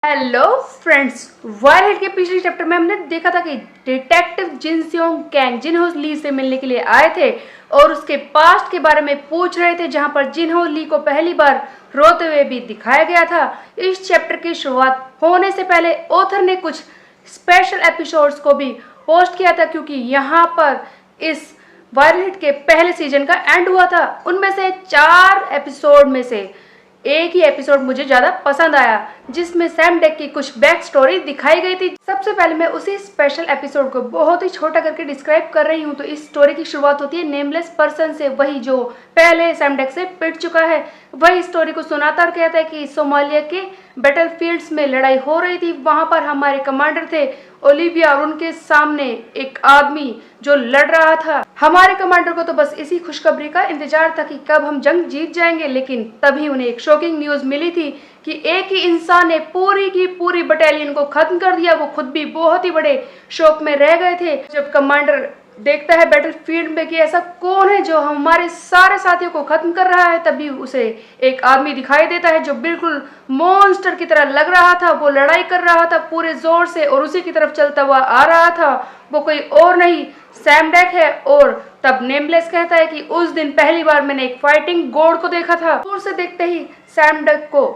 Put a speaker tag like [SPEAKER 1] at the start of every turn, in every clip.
[SPEAKER 1] Hello friends, वायरहेड के पिछले chapter में हमने देखा था कि डिटेक्टिव जिन सियोंग कैंग जिन हो ली से मिलने के लिए आए थे और उसके पास्ट के बारे में पूछ रहे थे, जहां पर जिन हो ली को पहली बार रोते हुए भी दिखाया गया था। इस चैप्टर की शुरुआत होने से पहले ऑथर ने कुछ स्पेशल एपिसोड्स को भी पोस्ट किया था, क्योंकि यहाँ पर इस वायरहेड के पहले सीजन का एंड हुआ था। उनमें से 4 एपिसोड में से एक ही एपिसोड मुझे ज्यादा पसंद आया, जिसमें सैम डेक की कुछ बैक स्टोरी दिखाई गई थी। सबसे पहले मैं उसी स्पेशल एपिसोड को बहुत ही छोटा करके डिस्क्राइब कर रही हूँ। तो इस स्टोरी की शुरुआत होती है नेमलेस पर्सन से, वही जो पहले सैम डेक से पिट चुका है। वही स्टोरी को सुनाता और कहता है कि सोमालिया के बैटलफील्ड्स में लड़ाई हो रही थी। वहां पर हमारे कमांडर थे ओलिविया और उनके सामने एक आदमी जो लड़ रहा था। हमारे कमांडर को तो बस इसी खुशखबरी का इंतजार था कि कब हम जंग जीत जाएंगे, लेकिन तभी उन्हें एक शॉकिंग न्यूज मिली थी कि एक ही इंसान ने पूरी की पूरी बटालियन को खत्म कर दिया। वो खुद भी बहुत ही बड़े शौक में रह गए थे। जब कमांडर देखता है बैटलफील्ड में कि ऐसा कौन है जो हमारे सारे साथियों को खत्म कर रहा है, तभी उसे एक आदमी दिखाई देता है जो बिल्कुल मॉन्स्टर की तरह लग रहा था। वो लड़ाई कर रहा था पूरे जोर से और उसी की तरफ चलता हुआ आ रहा था। वो कोई और नहीं, सैम डेक है। और तब नेमलेस कहता है कि उस दिन पहली बार मैंने एक फाइटिंग गॉड को देखा था। दूर से देखते ही सैम डेक को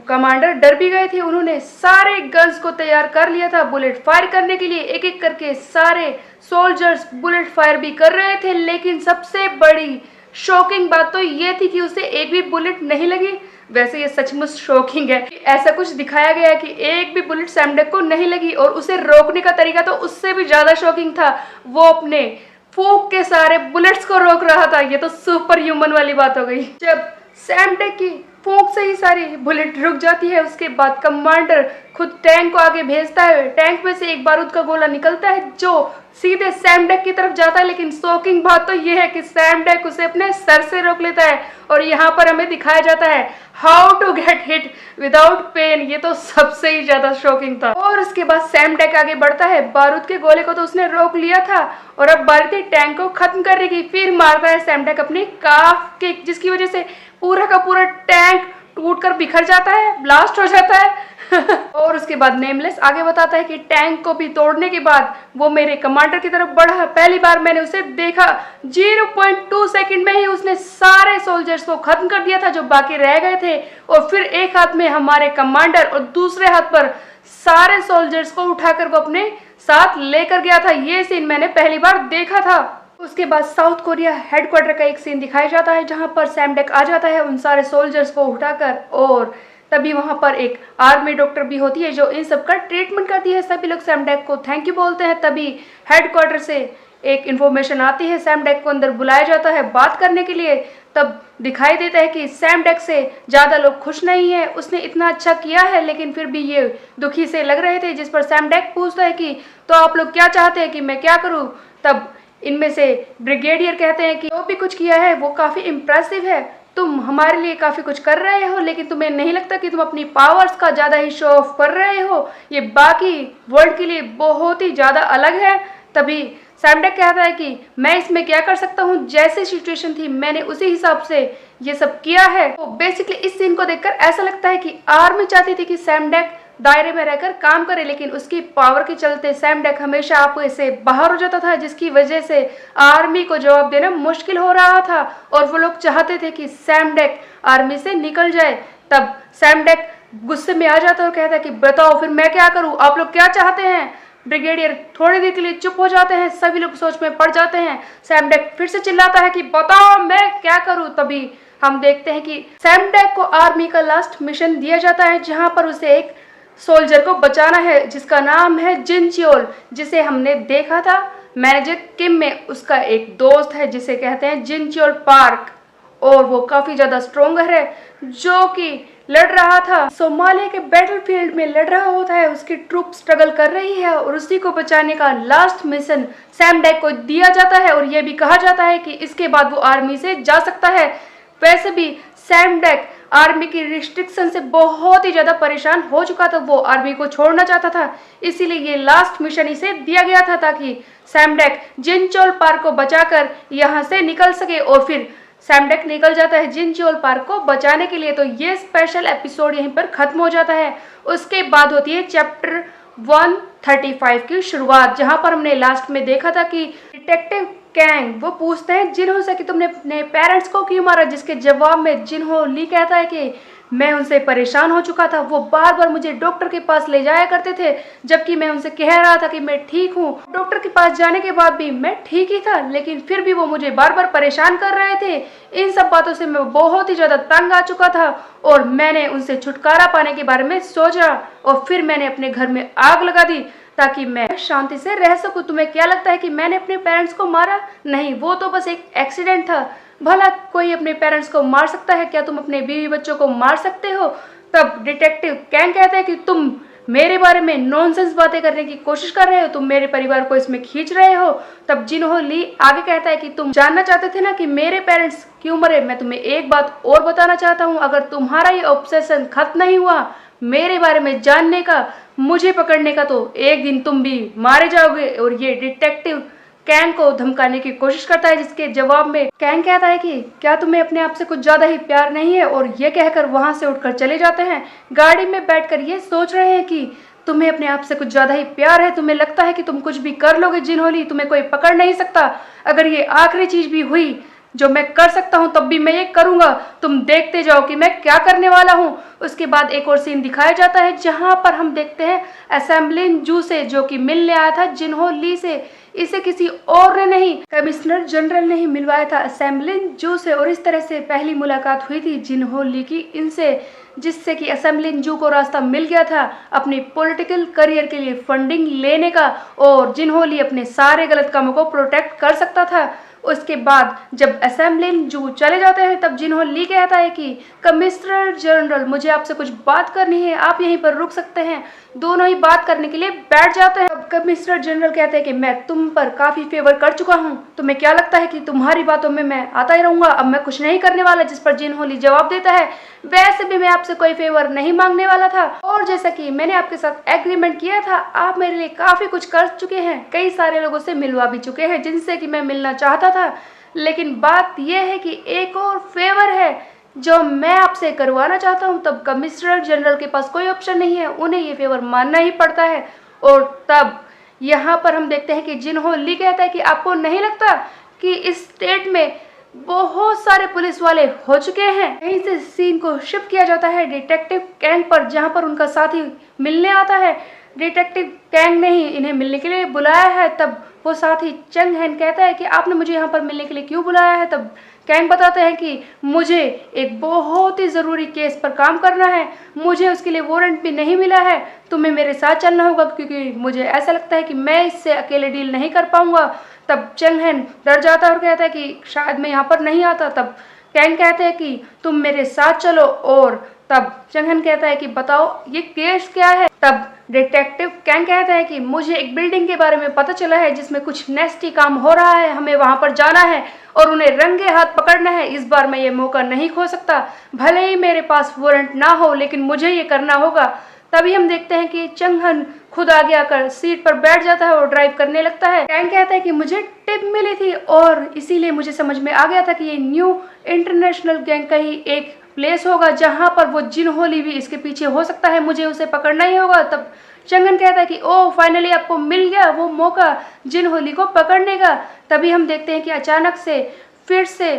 [SPEAKER 1] कमांडर डर भी गए थे। उन्होंने सारे गन्स को तैयार कर लिया था बुलेट फायर करने के लिए। एक एक करके सारे सोल्जर्स बुलेट फायर भी कर रहे थे, लेकिन सबसे बड़ी शॉकिंग बात तो ये थी कि उसे एक भी बुलेट नहीं लगी। वैसे ये सचमुच शॉकिंग है कि ऐसा कुछ दिखाया गया है कि एक भी बुलेट सैम डेक को नहीं लगी, और उसे रोकने का तरीका तो उससे भी ज्यादा शॉकिंग था। वो अपने फूंक के सारे बुलेट्स को रोक रहा था। ये तो सुपर ह्यूमन वाली बात हो गई। जब सैम डेक की फूंक से ही सारी बुलेट रुक जाती है, उसके बाद कमांडर खुद टैंक को आगे भेजता है। टैंक में से एक बारूद का गोला निकलता है जो सीधे सैम डेक की तरफ जाता है, लेकिन शॉकिंग बात तो यह है कि सैम डेक उसे अपने सर से रोक लेता है। और यहाँ पर हमें दिखाया जाता है how to get hit without pain. ये तो सबसे ही ज्यादा शॉकिंग था। और उसके बाद सैम डेक आगे बढ़ता है। बारूद के गोले को तो उसने रोक लिया था और अब बारी थी टैंक को खत्म करने की। फिर मारता है सैम डेक अपनी काफ किक, जिसकी वजह से पूरा का पूरा टैंक टूटकर बिखर जाता है, ब्लास्ट हो जाता है। और उसके बाद नेमलेस आगे बताता है कि टैंक को भी तोड़ने के बाद वो मेरे कमांडर की तरफ बढ़ा। पहली बार मैंने उसे देखा, 0.2 सेकंड में ही उसने सारे सोल्जर्स को खत्म कर दिया था जो बाकी रह गए थे। और फिर एक हाथ में हमारे कमांडर और दूसरे हाथ पर सारे सोल्जर्स को उठाकर वो अपने साथ लेकर गया था। ये सीन मैंने पहली बार देखा था। उसके बाद साउथ कोरिया हेडक्वार्टर का एक सीन दिखाया जाता है, जहां पर सैम डेक आ जाता है उन सारे सोल्जर्स को उठाकर। और तभी वहां पर एक आर्मी डॉक्टर भी होती है जो इन सब का ट्रीटमेंट करती है। सभी लोग सैम डेक को थैंक यू बोलते हैं। तभी हेडक्वार्टर से एक इन्फॉर्मेशन आती है, सैम डेक को अंदर बुलाया जाता है बात करने के लिए। तब दिखाई देता है कि सैम डेक से ज़्यादा लोग खुश नहीं है। उसने इतना अच्छा किया है, लेकिन फिर भी ये दुखी से लग रहे थे। जिस पर सैम डेक पूछता है कि तो आप लोग क्या चाहते हैं कि मैं क्या करूँ। तब इनमें से ब्रिगेडियर कहते हैं कि जो भी कुछ किया है वो काफ़ी इम्प्रेसिव है, तुम हमारे लिए काफ़ी कुछ कर रहे हो, लेकिन तुम्हें नहीं लगता कि तुम अपनी पावर्स का ज़्यादा ही शो ऑफ कर रहे हो। ये बाकी वर्ल्ड के लिए बहुत ही ज़्यादा अलग है। तभी सैम डेक कहता है कि मैं इसमें क्या कर सकता हूँ, जैसी सिचुएशन थी मैंने उसी हिसाब से ये सब किया है। तो बेसिकली इस सीन को देखकर ऐसा लगता है कि आर्मी चाहती थी कि सैम डेक दायरे में रहकर काम करे, लेकिन उसकी पावर के चलते सैम डेक हमेशा आप से बाहर हो जाता था, जिसकी वजह से आर्मी को जवाब देना मुश्किल हो रहा था। और वो लोग चाहते थे कि सैम डेक आर्मी से निकल जाए। तब सैम डेक गुस्से में आ जाता है और कहता है कि बताओ फिर मैं क्या करूं, आप लोग क्या चाहते हैं। ब्रिगेडियर थोड़ी देर के लिए चुप हो जाते हैं, सभी लोग सोच में पड़ जाते हैं। सैम डेक फिर से चिल्लाता है कि बताओ मैं क्या करूं। तभी हम देखते हैं कि सैम डेक को आर्मी का लास्ट मिशन दिया जाता है, जहां पर उसे एक सोल्जर को बचाना है जिसका नाम है जिन चियोल, जिसे हमने देखा था मैनेजर किम में। उसका एक दोस्त है जिसे कहते हैं जिन चियोल पार्क, और वो काफी ज्यादा स्ट्रोंगर है, जो कि लड़ रहा था सोमालिया के बैटलफील्ड में लड़ रहा होता है। उसकी ट्रूप स्ट्रगल कर रही है और उसी को बचाने का लास्ट मिशन सैम डेक को दिया जाता है। और यह भी कहा जाता है कि इसके बाद वो आर्मी से जा सकता है। वैसे भी सैम डेक आर्मी की रिस्ट्रिक्शन से बहुत ही ज्यादा परेशान हो चुका था। वो आर्मी को छोड़ना चाहता था, इसीलिए ये लास्ट मिशन इसे दिया गया था ताकि सैम डेक जिन चोल पार्क को बचाकर यहाँ से निकल सके और फिर सैमडेक निकल जाता है जिन जियोल पार्क को बचाने के लिए। तो ये स्पेशल एपिसोड यहीं पर खत्म हो जाता है। उसके बाद होती है चैप्टर 135 की शुरुआत, जहां पर हमने लास्ट में देखा था कि डिटेक्टिव कैंग वो पूछते हैं जिनहो से कि तुमने अपने पेरेंट्स को क्यों मारा, जिसके जवाब में जिनहो ली कहता है कि मैं उनसे परेशान हो चुका था, वो बार बार मुझे डॉक्टर के पास ले जाया करते थे जबकि मैं उनसे कह रहा था कि मैं ठीक हूँ। डॉक्टर के पास जाने के बाद भी मैं ठीक ही था, लेकिन फिर भी वो मुझे बार बार परेशान कर रहे थे। इन सब बातों से मैं बहुत ही ज्यादा तंग आ चुका था और मैंने उनसे छुटकारा पाने के बारे में सोचा और फिर मैंने अपने घर में आग लगा दी ताकि मैं शांति से रह सकूं। तुम्हें क्या लगता है कि मैंने अपने पेरेंट्स को मारा? नहीं, वो तो बस एक एक्सीडेंट था। भला कोई अपने पेरेंट्स को मार सकता है? क्या तुम अपने बीवी बच्चों को मार सकते हो? तब डिटेक्टिव कैंग कहता है कि तुम मेरे बारे में नॉनसेंस बातें करने की कोशिश कर रहे हो, तुम मेरे परिवार को इसमें खींच रहे हो। तब जिनहो ली आगे कहता है कि तुम जानना चाहते थे ना कि मेरे पेरेंट्स क्यों मरे। मैं तुम्हें एक बात और बताना चाहता हूँ, अगर तुम्हारा ये ऑब्सेशन खत्म नहीं हुआ मेरे बारे में जानने का, मुझे पकड़ने का, तो एक दिन तुम भी मारे जाओगे। और ये डिटेक्टिव कैंग को धमकाने की कोशिश करता है, जिसके जवाब में कैंग कहता है कि क्या तुम्हें अपने आप से कुछ ज्यादा ही प्यार नहीं है, और ये कहकर वहां से उठकर चले जाते हैं। गाड़ी में बैठकर ये सोच रहे हैं कि तुम्हें अपने आप से कुछ ज्यादा ही प्यार है, तुम्हें लगता है कि तुम कुछ भी कर लोगे जिनहो ली, तुम्हें कोई पकड़ नहीं सकता। अगर ये आखिरी चीज भी हुई जो मैं कर सकता हूं तब भी मैं ये करूंगा, तुम देखते जाओ कि मैं क्या करने वाला हूं। उसके बाद एक और सीन दिखाया जाता है जहां पर हम देखते हैं असेंबलिन जू से, जो कि मिलने आया था जिनहो ली से। इसे किसी और ने नहीं, कमिश्नर जनरल ने ही मिलवाया था असेंबलिन जू से, और इस तरह से पहली मुलाकात हुई थी जिनहो ली की इनसे, जिससे कि असेंबलिन जू को रास्ता मिल गया था अपनी पॉलिटिकल करियर के लिए फंडिंग लेने का, और जिनहो ली अपने सारे गलत कामों को प्रोटेक्ट कर सकता था। उसके बाद जब असेंबलिन जू चले जाते हैं तब जिनहो ली कहता है कि कमिश्नर जनरल मुझे आपसे कुछ बात करनी है, आप यहीं पर रुक सकते हैं। दोनों ही बात करने के लिए बैठ जाते हैं। अब कमिश्नर जनरल कहते हैं कि मैं तुम पर काफी फेवर कर चुका हूँ, तुम्हें क्या लगता है कि तुम्हारी बातों में मैं आता ही रहूंगा, अब मैं कुछ नहीं करने वाला। जिस पर जिनहो ली जवाब देता है वैसे भी मैं आपसे कोई फेवर नहीं मांगने वाला था, और जैसा कि मैंने आपके साथ एग्रीमेंट किया था आप मेरे लिए काफी कुछ कर चुके हैं, कई सारे लोगों से मिलवा भी चुके हैं जिनसे कि मैं मिलना चाहता था, लेकिन बात यह है कि एक और फेवर है जो मैं आपसे करवाना चाहता हूं। तब कमिश्नर जनरल के पास कोई ऑप्शन नहीं है, उन्हें ये फेवर मानना ही पड़ता है। और तब यहाँ पर हम देखते हैं कि जिनहो ली कहता है कि आपको नहीं लगता कि इस स्टेट में बहुत सारे पुलिस वाले हो चुके हैं। यहीं से सीन को शिफ्ट किया जाता है डिटेक्टिव कैंग पर, जहां पर उनका साथी मिलने आता है। डिटेक्टिव कैंग ने ही इन्हें मिलने के लिए बुलाया है। तब वो साथी चंग हेन कहता है कि आपने मुझे यहाँ पर मिलने के लिए क्यों बुलाया है। तब कैंग बताते हैं कि मुझे एक बहुत ही ज़रूरी केस पर काम करना है, मुझे उसके लिए वारंट भी नहीं मिला है, तुम्हें मेरे साथ चलना होगा क्योंकि मुझे ऐसा लगता है कि मैं इससे अकेले डील नहीं कर पाऊंगा। तब चंग हेन डर जाता है और कहता है कि शायद मैं यहाँ पर नहीं आता। तब कैंग कहते हैं कि तुम मेरे साथ चलो, और तब चंग हेन कहता है कि बताओ ये केस क्या है। तब डिटेक्टिव कैंग कहता है कि मुझे एक बिल्डिंग के बारे में पता चला है जिसमें कुछ नेस्टी काम हो रहा है, हमें वहां पर जाना है और उन्हें रंगे हाथ पकड़ना है। इस बार मैं ये मौका नहीं खो सकता, भले ही मेरे पास वारंट ना हो लेकिन मुझे ये करना होगा। तभी हम देखते हैं कि चंग हेन खुद आगे आकर सीट पर बैठ जाता है और ड्राइव करने लगता है। कैंग कहता है कि मुझे टिप मिली थी और इसीलिए मुझे समझ में आ गया था कि ये न्यू इंटरनेशनल गैंग का ही एक प्लेस होगा जहां पर वो जिनहो ली भी इसके पीछे हो सकता है, मुझे उसे पकड़ना ही होगा। तब चंग हेन कहता है कि ओह फाइनली आपको मिल गया वो मौका जिनहो ली को पकड़ने का। तभी हम देखते हैं कि अचानक से फिर से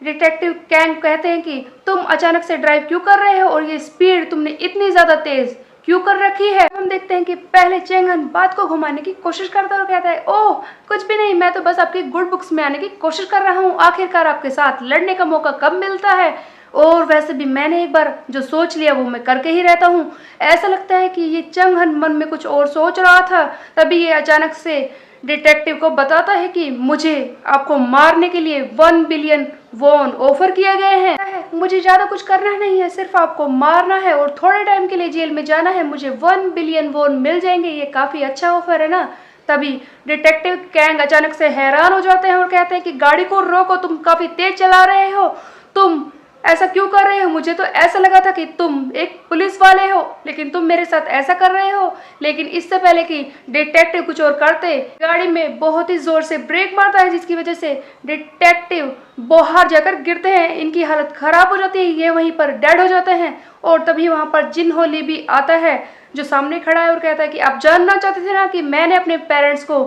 [SPEAKER 1] डिटेक्टिव कैंग कहते हैं कि तुम अचानक से ड्राइव क्यों कर रहे हो और ये स्पीड तुमने इतनी ज्यादा तेज क्यों कर रखी है। हम देखते हैं कि पहले चंग हेन बात को घुमाने की कोशिश करता है और कहता है ओह कुछ भी नहीं, मैं तो बस आपकी गुड बुक्स में आने की कोशिश कर रहा हूँ, आखिरकार आपके साथ लड़ने का मौका कब मिलता है, और वैसे भी मैंने एक बार जो सोच लिया वो मैं करके ही रहता हूँ। ऐसा लगता है कि ये चंग हेन मन में कुछ और सोच रहा था। तभी ये अचानक से डिटेक्टिव को बताता है कि मुझे आपको मारने के लिए 1 बिलियन वॉन ऑफर किए गए हैं, मुझे ज्यादा कुछ करना नहीं है, सिर्फ आपको मारना है और थोड़े टाइम के लिए जेल में जाना है, मुझे 1 बिलियन वॉन मिल जाएंगे, ये काफी अच्छा ऑफर है ना। तभी डिटेक्टिव कैंग अचानक से हैरान हो जाते हैं और कहते हैं कि गाड़ी को रोको, तुम काफी तेज चला रहे हो, तुम ऐसा क्यों कर रहे हो? मुझे तो ऐसा लगा था कि तुम एक पुलिस वाले हो, लेकिन तुम मेरे साथ ऐसा कर रहे हो। लेकिन इससे पहले कि डिटेक्टिव कुछ और करते, गाड़ी में बहुत ही जोर से ब्रेक मारता है, जिसकी वजह से डिटेक्टिव बाहर जाकर गिरते हैं। इनकी हालत खराब हो जाती है, ये वहीं पर डेड हो जाते हैं। और तभी वहां पर जिन हो ली भी आता है, जो सामने खड़ा है और कहता है कि आप जानना चाहते थे ना कि मैंने अपने पेरेंट्स को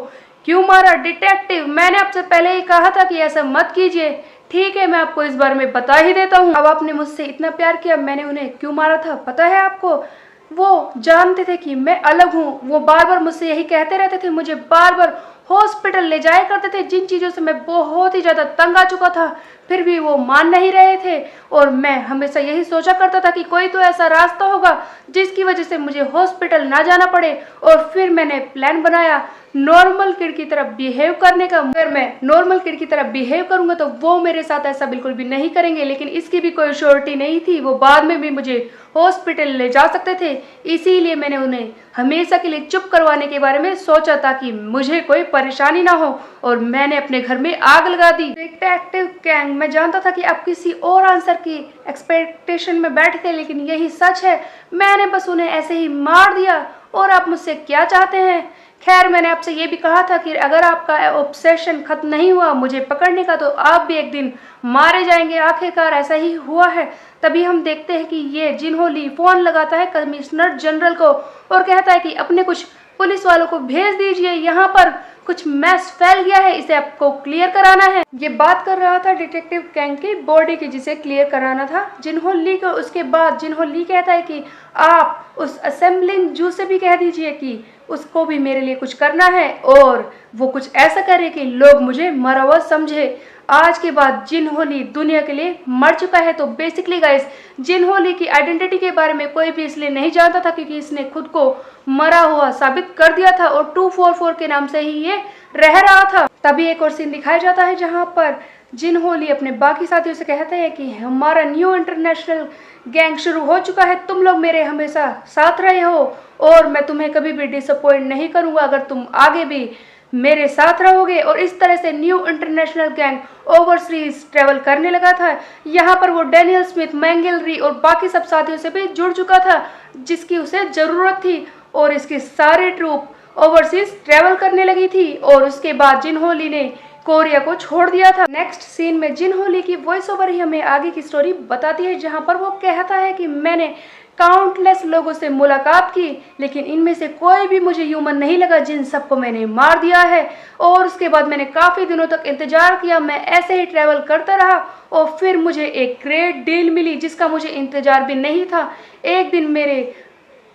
[SPEAKER 1] क्यों मारा? डिटेक्टिव, मैंने आपसे पहले ही कहा था कि ऐसा मत कीजिए। ठीक है, मैं आपको इस बारे में बता ही देता हूँ। अब आपने मुझसे इतना प्यार किया, मैंने उन्हें क्यों मारा था पता है आपको? वो जानते थे कि मैं अलग हूँ। वो बार बार मुझसे यही कहते रहते थे, मुझे बार बार हॉस्पिटल ले जाया करते थे, जिन चीज़ों से मैं बहुत ही ज़्यादा तंग आ चुका था। फिर भी वो मान नहीं रहे थे और मैं हमेशा यही सोचा करता था कि कोई तो ऐसा रास्ता होगा जिसकी वजह से मुझे हॉस्पिटल ना जाना पड़े। और फिर मैंने प्लान बनाया नॉर्मल किड की तरह बिहेव करने का। अगर मैं नॉर्मल किड की तरह बिहेव करूंगा तो वो मेरे साथ ऐसा बिल्कुल भी नहीं करेंगे, लेकिन इसकी भी कोई श्योरिटी नहीं थी। वो बाद में भी मुझे हॉस्पिटल ले जा सकते थे, इसीलिए मैंने उन्हें हमेशा के लिए चुप करवाने के बारे में सोचा ताकि मुझे कोई परेशानी ना हो। और मैंने अपने घर में आग लगा दी। डिटेक्टिव कैंग, मैं जानता था कि आप किसी और आंसर की एक्सपेक्टेशन में बैठे थे, लेकिन यही सच है। मैंने बस उन्हें ऐसे ही मार दिया। और आप मुझसे क्या चाहते हैं? खैर, मैंने आपसे ये भी कहा था कि अगर आपका ऑब्सेशन खत्म नहीं हुआ मुझे पकड़ने का, तो आप भी एक दिन मारे जाएंगे। आखिरकार ऐसा ही हुआ है। तभी हम देखते हैं कि ये जिन हो ली फोन लगाता है कमिश्नर जनरल को और कहता है कि अपने कुछ पुलिस वालों को भेज दीजिए, यहाँ पर कुछ मैस फैल गया है, इसे आपको क्लियर कराना है। ये बात कर रहा था डिटेक्टिव कैंग की बॉडी की, जिसे क्लियर कराना था जिन हो ली को। उसके बाद जिन हो ली कहता है कि आप उस असेंबलिंग जू से भी कह दीजिए कि उसको भी मेरे लिए कुछ करना है और वो कुछ ऐसा करे कि लोग मुझे मरा हुआ समझे। आज के बाद जिन हो ली दुनिया के लिए मर चुका है। तो बेसिकली गाइस, जिन हो ली की आइडेंटिटी के बारे में कोई भी इसलिए नहीं जानता था क्योंकि इसने खुद को मरा हुआ साबित कर दिया था और 244 के नाम से ही ये रह रहा था। तभी एक और सीन दिखाया जाता है जहां पर जिन हो ली अपने बाकी साथियों से कहते हैं कि हमारा न्यू इंटरनेशनल गैंग शुरू हो चुका है, तुम लोग मेरे हमेशा साथ रहे हो और मैं तुम्हें कभी भी डिसअपॉइंट नहीं करूंगा अगर तुम आगे भी मेरे साथ रहोगे। और इस तरह से new international gang overseas travel करने लगा था। यहाँ पर वो डैनियल स्मिथ, मैंगलरी और बाकी सब साथियों से भी जुड़ चुका था जिसकी उसे जरूरत थी। और इसकी सारी ट्रूप ओवरसीज ट्रेवल करने लगी थी। और उसके बाद जिन हो ली ने कोरिया को छोड़ दिया था। नेक्स्ट सीन में जिन हो ली की वॉइस ओवर ही हमें आगे की स्टोरी बताती है, जहाँ पर वो कहता है कि मैंने काउंटलेस लोगों से मुलाकात की, लेकिन इनमें से कोई भी मुझे ह्यूमन नहीं लगा, जिन सबको मैंने मार दिया है। और उसके बाद मैंने काफ़ी दिनों तक इंतजार किया, मैं ऐसे ही ट्रैवल करता रहा और फिर मुझे एक ग्रेट डील मिली जिसका मुझे इंतजार भी नहीं था। एक दिन मेरे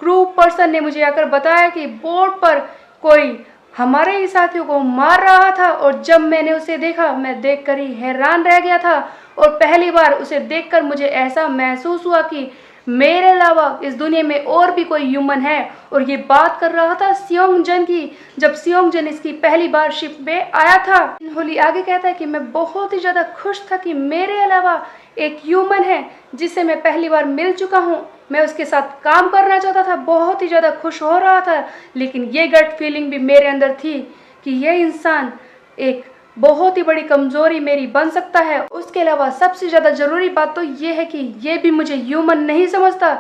[SPEAKER 1] क्रू पर्सन ने मुझे आकर बताया कि बोर्ड पर कोई हमारे ही साथियों को मार रहा था। और जब मैंने उसे देखा, मैं देखकर ही हैरान रह गया था। और पहली बार उसे देखकर मुझे ऐसा महसूस हुआ कि मेरे अलावा इस दुनिया में और भी कोई ह्यूमन है। और ये बात कर रहा था सियोंग जन की, जब सियोंग जन इसकी पहली बार शिप पे आया था। होली आगे कहता है कि मैं बहुत ही ज़्यादा खुश था कि मेरे अलावा एक ह्यूमन है जिससे मैं पहली बार मिल चुका हूँ। मैं उसके साथ काम करना चाहता था, बहुत ही ज़्यादा खुश हो रहा था, लेकिन ये गट फीलिंग भी मेरे अंदर थी कि ये इंसान एक बहुत ही बड़ी कमजोरी मेरी बन सकता है। उसके अलावा सबसे ज़्यादा ज़रूरी बात तो ये है कि ये भी मुझे ह्यूमन नहीं समझता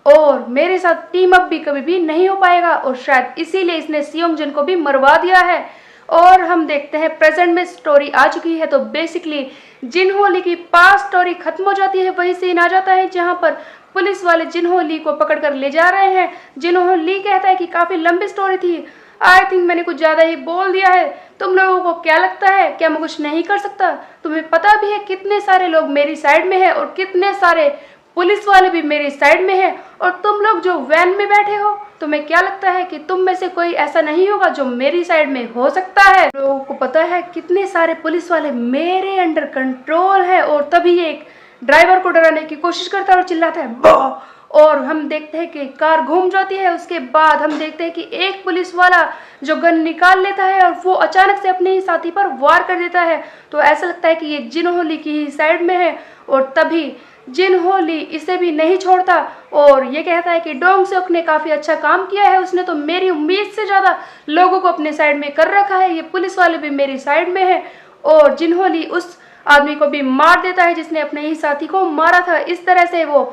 [SPEAKER 1] और मेरे साथ टीम अप भी कभी भी नहीं हो पाएगा। और शायद इसीलिए इसने सियोंग जन को भी मरवा दिया है। और हम देखते हैं प्रेजेंट में स्टोरी आ चुकी है। तो बेसिकली जिन हो ली की पास्ट स्टोरी खत्म हो जाती है। वही सीन आ जाता है जहाँ पर पुलिस वाले जिन हो ली को पकड़ कर ले जा रहे हैं। जिन हो ली कहता है कि काफ़ी लंबी स्टोरी थी, आई थिंक मैंने कुछ ज़्यादा ही बोल दिया है। तुम लोगों को क्या लगता है, क्या मैं कुछ नहीं कर सकता? तुम्हें पता भी है कितने सारे लोग मेरी साइड में हैं और कितने सारे पुलिस वाले भी मेरी साइड में हैं। और तुम लोग जो वैन में बैठे हो, तुम्हें क्या लगता है कि तुम में से कोई ऐसा नहीं होगा जो मेरी साइड में हो सकता है? लोगों को पता है कितने सारे पुलिस वाले मेरे अंडर कंट्रोल है। और तभी एक ड्राइवर को डराने की कोशिश करता है और चिल्लाता है बॉ। और हम देखते हैं कि कार घूम जाती है। उसके बाद हम देखते हैं कि एक पुलिस वाला जो गन निकाल लेता है और वो अचानक से अपने ही साथी पर वार कर देता है। तो ऐसा लगता है कि ये जिन हो ली की ही साइड में है। और तभी जिन हो ली इसे भी नहीं छोड़ता और ये कहता है कि डोंग सेओक ने काफ़ी अच्छा काम किया है, उसने तो मेरी उम्मीद से ज़्यादा लोगों को अपने साइड में कर रखा है, ये पुलिस वाले भी मेरी साइड में है। और जिन हो ली उस आदमी को भी मार देता है जिसने अपने ही साथी को मारा था। इस तरह से वो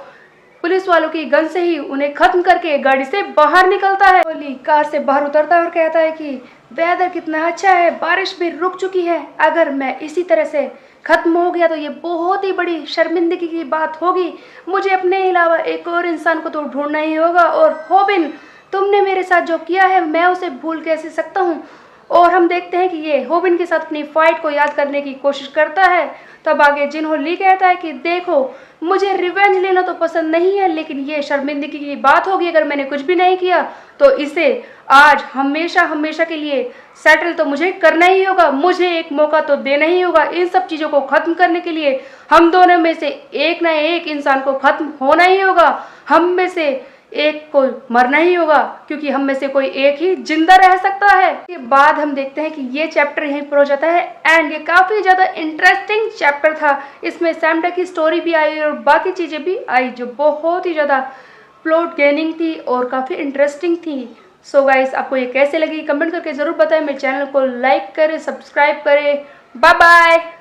[SPEAKER 1] पुलिस वालों की गन से ही उन्हें खत्म करके गाड़ी से बाहर निकलता है। ली कार से बाहर उतरता है और कहता है कि वेदर कितना अच्छा है, बारिश भी रुक चुकी है। अगर मैं इसी तरह से खत्म हो गया तो ये बहुत ही बड़ी शर्मिंदगी की बात होगी। मुझे अपने अलावा एक और इंसान को तो ढूंढना ही होगा। और होबिन, तुमने मेरे साथ जो किया है मैं उसे भूल कैसे सकता हूँ। और हम देखते हैं कि ये होबिन के साथ अपनी फाइट को याद करने की कोशिश करता है। तब आगे जिनहो ली कहता है कि देखो, मुझे रिवेंज लेना तो पसंद नहीं है, लेकिन ये शर्मिंदगी की बात होगी अगर मैंने कुछ भी नहीं किया तो इसे आज हमेशा हमेशा के लिए सेटल तो मुझे करना ही होगा। मुझे एक मौका तो देना ही होगा। इन सब चीज़ों को ख़त्म करने के लिए हम दोनों में से एक ना एक इंसान को ख़त्म होना ही होगा। हम में से एक को मरना ही होगा, क्योंकि हम में से कोई एक ही जिंदा रह सकता है। के बाद हम देखते हैं कि ये चैप्टर यहीं पर हो जाता है एंड ये काफ़ी ज़्यादा इंटरेस्टिंग चैप्टर था। इसमें सैमडा की स्टोरी भी आई और बाकी चीज़ें भी आई जो बहुत ही ज़्यादा प्लॉट गेनिंग थी और काफ़ी इंटरेस्टिंग थी। सो गाइस, आपको ये कैसे लगी कमेंट करके ज़रूर बताएं। मेरे चैनल को लाइक करें, सब्सक्राइब करें। Bye bye.